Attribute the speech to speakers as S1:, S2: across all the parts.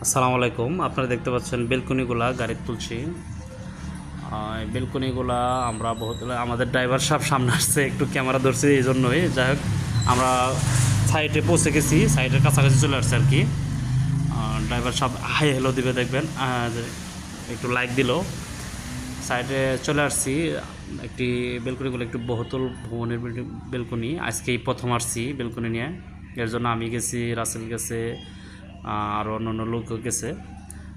S1: আসসালামু আলাইকুম। আপনারা দেখতে পাচ্ছেন বেলকনিগুলা গাড়িতে তুলছি। বেলকনিগুলা আমরা বহুত আমাদের ড্রাইভার সাহেব সামনে আসছে, একটু ক্যামেরা ধরছে এই জন্যই। যাই হোক, আমরা সাইডে পৌঁছে গেছি, সাইডের কাছাকাছি চলে আসছে আর কি। ড্রাইভার সাহেব হাই হ্যালো দিবে, দেখবেন একটু লাইক দিল। সাইডে চলে আসছি। একটি বেলকনিগুলো একটু বহুতল ভবনের বেলকনি, আজকেই প্রথম আসছি বেলকনি নিয়ে। এর জন্য আমি গেছি, রাসেল গেছে, আর অন্য লোকও গেছে।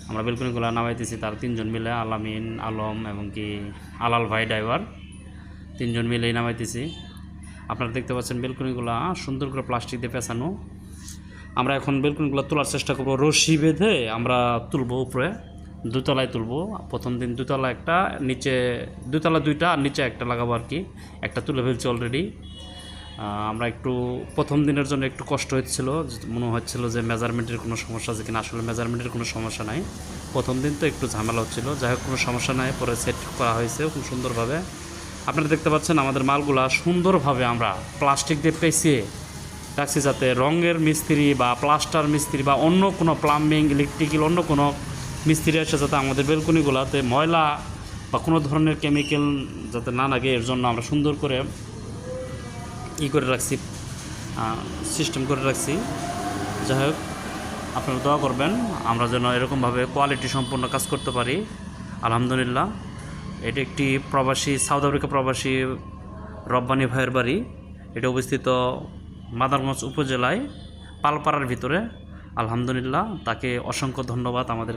S1: আমরা বেলকনিগুলো নামাইতেছি, তার তিনজন মিলে, আলামিন, আলম এবং কি আলাল ভাই ড্রাইভার, তিনজন মিলেই নামাইতেছি। আপনারা দেখতে পাচ্ছেন বেলকনিগুলো সুন্দর করে প্লাস্টিক দিয়ে পেঁচানো। আমরা এখন বেলকনিগুলো তোলার চেষ্টা করবো, রশি বেঁধে আমরা তুলবো উপরে, দুতলায় তুলবো। প্রথম দিন দুতলা একটা, নিচে দুতলা দুইটা, আর নিচে একটা লাগাবো আর কি। একটা তুলে ফেলছি অলরেডি। আমরা একটু প্রথম দিনের জন্য একটু কষ্ট হচ্ছিল, মনে হচ্ছিল যে মেজারমেন্টের কোনো সমস্যা আছে কিনা। আসলে মেজারমেন্টের কোনো সমস্যা নাই। প্রথম দিন তো একটু ঝামেলা হচ্ছিলো, যাই হোক কোনো সমস্যা নাই, পরে সেট করা হয়েছে খুব সুন্দরভাবে। আপনারা দেখতে পাচ্ছেন আমাদের মালগুলা সুন্দরভাবে আমরা প্লাস্টিক দিয়ে পেঁচিয়ে রাখছি, যাতে রঙের মিস্ত্রি বা প্লাস্টার মিস্ত্রি বা অন্য কোনো প্লাম্বিং, ইলেকট্রিক্যাল অন্য কোনো মিস্ত্রি এসে যাতে আমাদের বেলকনিগুলাতে ময়লা বা কোনো ধরনের কেমিক্যাল যাতে না লাগে, এর জন্য আমরা সুন্দর করে করে রাখছি, সিস্টেম করে রাখছি। যাই হোক, আপনারা দোয়া করবেন আমরা যেন এরকমভাবে কোয়ালিটি সম্পন্ন কাজ করতে পারি। আলহামদুলিল্লাহ। এটি একটি প্রবাসী, সাউথ আফ্রিকা প্রবাসী রব্বানী ভাইয়ের বাড়ি। এটা অবস্থিত মাদারগঞ্জ উপজেলায় পালপাড়ার ভিতরে। আলহামদুলিল্লাহ, তাকে অসংখ্য ধন্যবাদ আমাদের